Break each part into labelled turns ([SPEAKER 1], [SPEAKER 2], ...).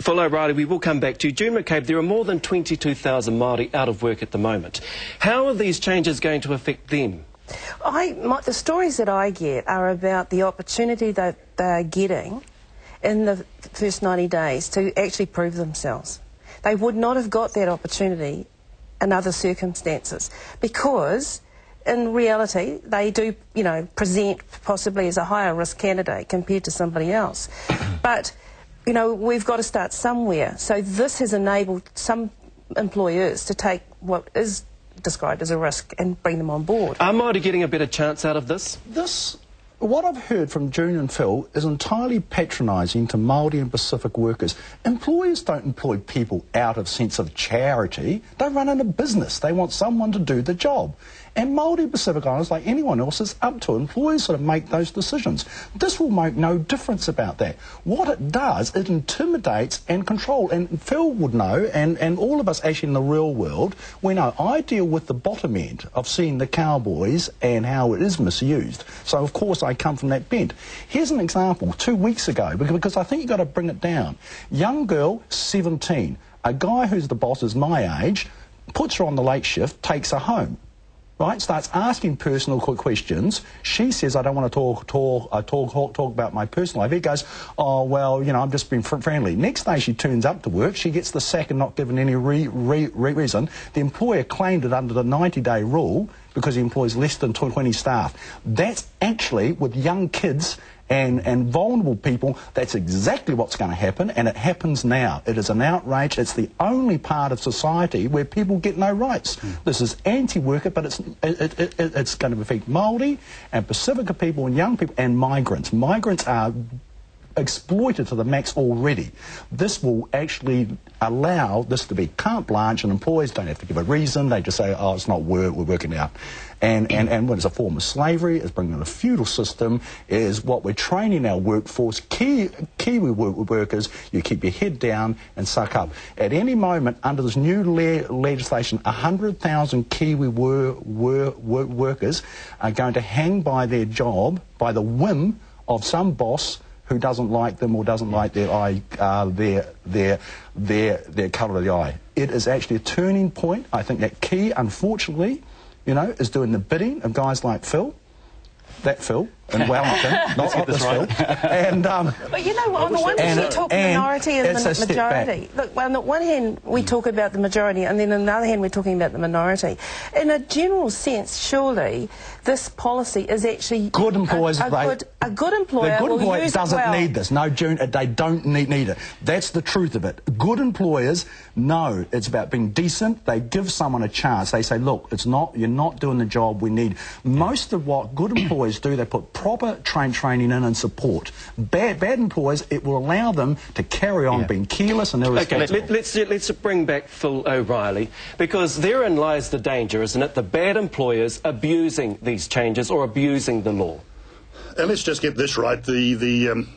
[SPEAKER 1] Phil O'Reilly, we will come back to you. June McCabe, there are more than 22,000 Māori out of work at the moment. How are these changes going to affect them?
[SPEAKER 2] The stories that I get are about the opportunity that they're getting in the first 90 days to actually prove themselves. They would not have got that opportunity in other circumstances because, in reality, they do, present possibly as a higher risk candidate compared to somebody else. But, we've got to start somewhere. So this has enabled some employers to take what is described as a risk and bring them on board.
[SPEAKER 1] Are Māori getting a better chance out of this?
[SPEAKER 3] What I've heard from June and Phil is entirely patronising to Māori and Pacific workers. Employers don't employ people out of sense of charity. They run in a business. They want someone to do the job. And Māori Pacific Islanders, like anyone else, is up to it. Employers sort of make those decisions. This will make no difference about that. What it does, it intimidates and controls. And Phil would know, and all of us actually in the real world, we know I deal with the bottom end of seeing the cowboys and how it is misused. So, of course, I come from that bent. Here's an example. 2 weeks ago, because I think you've got to bring it down. Young girl, 17. A guy who's the boss is my age, puts her on the late shift, takes her home. Right, starts asking personal questions. She says, I don't want to talk about my personal life. He goes, oh, well, I'm just being friendly. Next day she turns up to work. She gets the sack and not given any reason. The employer claimed it under the 90-day rule because he employs less than 20 staff. That's actually, with young kids and vulnerable people, that's exactly what's going to happen, and it happens now. It is an outrage. It's the only part of society where people get no rights. This is anti-worker, but it's going to affect Māori and Pacifica people and young people and migrants. Migrants are exploited to the max already. This will actually allow this to be carte blanche, and employers don't have to give a reason. They just say, oh, it's not work, we're working out. And what is a form of slavery, is bringing in a feudal system, is what we're training our workforce, Kiwi workers, you keep your head down and suck up. At any moment, under this new legislation, 100,000 Kiwi workers are going to hang by their job, by the whim of some boss who doesn't like them or doesn't like their colour of the eye. It is actually a turning point. I think that key, unfortunately, is doing the bidding of guys like Phil, and Wellington, not this Phil. And,
[SPEAKER 2] but on the one hand we talk minority and the majority. Look, on the one hand we talk about the majority, and then on the other hand we're talking about the minority. In a general sense, surely this policy is actually
[SPEAKER 3] good employers.
[SPEAKER 2] A good employer.
[SPEAKER 3] The good employer doesn't need this. No, June, they don't need it. That's the truth of it. Good employers know it's about being decent. They give someone a chance. They say, look, you're not doing the job we need. Most of what good employers do, they put proper training in and support. Bad employers, it will allow them to carry on being careless and irresponsible.
[SPEAKER 1] Okay, let's bring back Phil O'Reilly, because therein lies the danger, isn't it? The bad employers abusing these changes or abusing the law.
[SPEAKER 4] And let's just get this right. The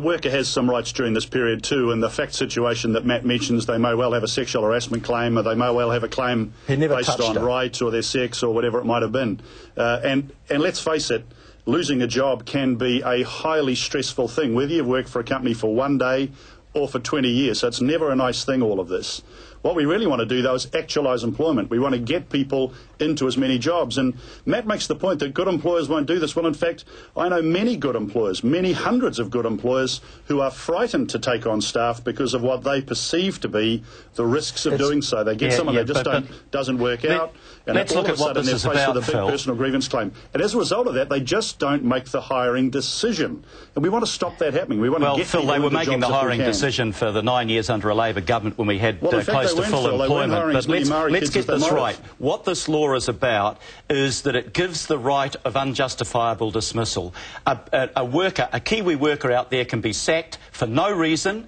[SPEAKER 4] worker has some rights during this period too, and the fact situation that Matt mentions, they may well have a sexual harassment claim, or they may well have a claim based on rights or their sex or whatever it might have been. And let's face it, losing a job can be a highly stressful thing, whether you've worked for a company for 1 day or for 20 years. So it's never a nice thing, all of this. What we really want to do, though, is actualise employment. We want to get people into as many jobs. And Matt makes the point that good employers won't do this. Well, in fact, I know many good employers, many hundreds of good employers, who are frightened to take on staff because of what they perceive to be the risks of doing so. They get someone that just doesn't work out, and all of a sudden they're faced with a big personal grievance claim. And as a result of that, they just don't make the hiring decision. And we want to stop that happening. We want to get
[SPEAKER 5] Phil,
[SPEAKER 4] people
[SPEAKER 5] they were
[SPEAKER 4] into
[SPEAKER 5] making the
[SPEAKER 4] jobs
[SPEAKER 5] hiring decision for the 9 years under a Labor government when we had close to full employment. But let's get this right. What this law is about is that it gives the right of unjustifiable dismissal. A worker, a Kiwi worker out there can be sacked for no reason,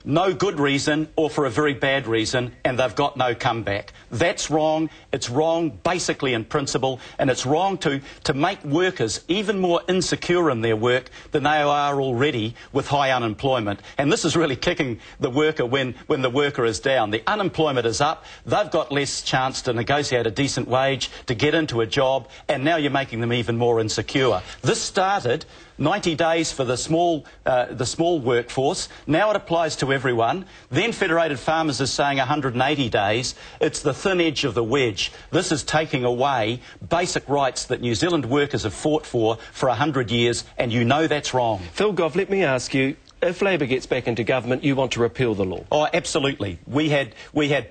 [SPEAKER 5] no good reason, or for a very bad reason, and they've got no comeback. That's wrong. It's wrong basically in principle, and it's wrong to make workers even more insecure in their work than they are already with high unemployment. And this is really kicking the worker when the worker is down. The unemployment is up, they've got less chance to negotiate a decent wage, to get into a job, and now you're making them even more insecure. This started 90 days for the small workforce. Now it applies to everyone. Then Federated Farmers is saying 180 days. It's the thin edge of the wedge. This is taking away basic rights that New Zealand workers have fought for 100 years, and you know that's wrong.
[SPEAKER 1] Phil Goff, let me ask you, if Labor gets back into government, you want to repeal the law?
[SPEAKER 5] Oh, absolutely. We had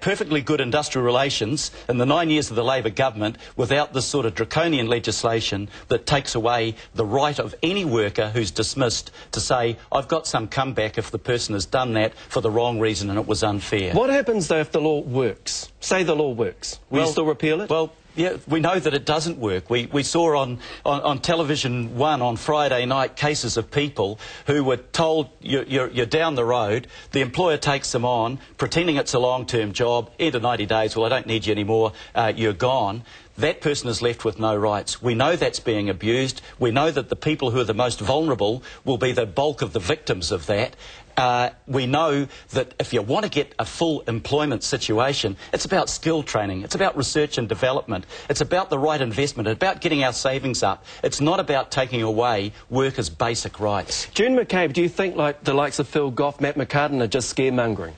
[SPEAKER 5] perfectly good industrial relations in the 9 years of the Labor government without this sort of draconian legislation that takes away the right of any worker who's dismissed to say, I've got some comeback if the person has done that for the wrong reason and it was unfair.
[SPEAKER 1] What happens, though, if the law works? Say the law works. Will you still repeal it?
[SPEAKER 5] Well, yeah, we know that it doesn't work. We saw on Television 1 on Friday night cases of people who were told you're down the road, the employer takes them on, pretending it's a long-term job, end of 90 days, well, I don't need you anymore, you're gone. That person is left with no rights. We know that's being abused. We know that the people who are the most vulnerable will be the bulk of the victims of that. We know that if you want to get a full employment situation, it's about skill training, it's about research and development, it's about the right investment, it's about getting our savings up. It's not about taking away workers' basic rights.
[SPEAKER 1] June McCabe, do you think like the likes of Phil Goff, Matt McCarten are just scaremongering?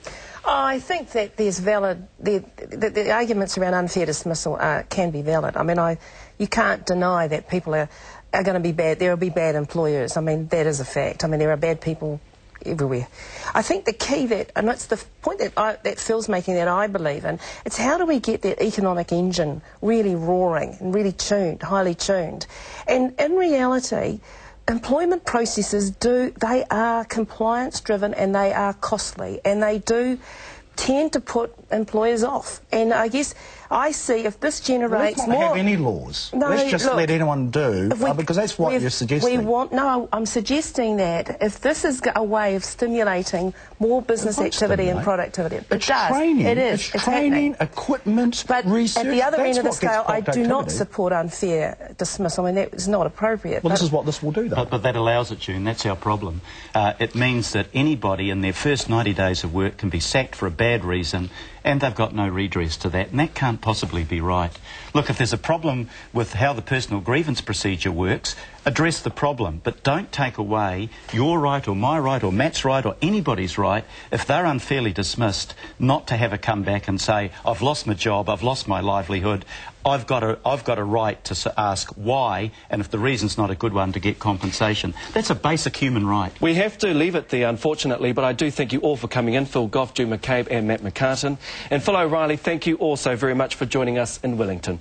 [SPEAKER 2] I think that there's the arguments around unfair dismissal can be valid. I mean, you can't deny that people are going to be bad. There will be bad employers. I mean, that is a fact. I mean, there are bad people everywhere. I think the key and it's the point that Phil's making that I believe in, it's how do we get that economic engine really roaring and really tuned, highly tuned. And in reality, employment processes they are compliance driven and they are costly and they do tend to put employers off. And I guess I see if this generates
[SPEAKER 3] more... Let's not have any laws.
[SPEAKER 2] No,
[SPEAKER 3] let's just let anyone do, because that's what you're suggesting.
[SPEAKER 2] No, I'm suggesting that if this is a way of stimulating more business activity and productivity,
[SPEAKER 3] it's training.
[SPEAKER 2] It is.
[SPEAKER 3] It's training, equipment,
[SPEAKER 2] but
[SPEAKER 3] research.
[SPEAKER 2] At the other end of the scale, I do not support unfair dismissal. I mean, that is not appropriate.
[SPEAKER 3] Well, this is what this will do, though.
[SPEAKER 5] But that allows it, June. That's our problem. It means that anybody in their first 90 days of work can be sacked for a bad reason, and they've got no redress to that, and that can't possibly be right. Look, if there's a problem with how the personal grievance procedure works, address the problem, but don't take away your right or my right or Matt's right or anybody's right if they're unfairly dismissed not to have a comeback and say, I've lost my job, I've lost my livelihood, I've got a right to ask why, and if the reason's not a good one, to get compensation. That's a basic human right.
[SPEAKER 1] We have to leave it there, unfortunately, but I do thank you all for coming in, Phil Goff, June McCabe and Matt McCarten. And Phil O'Reilly, thank you also very much for joining us in Wellington.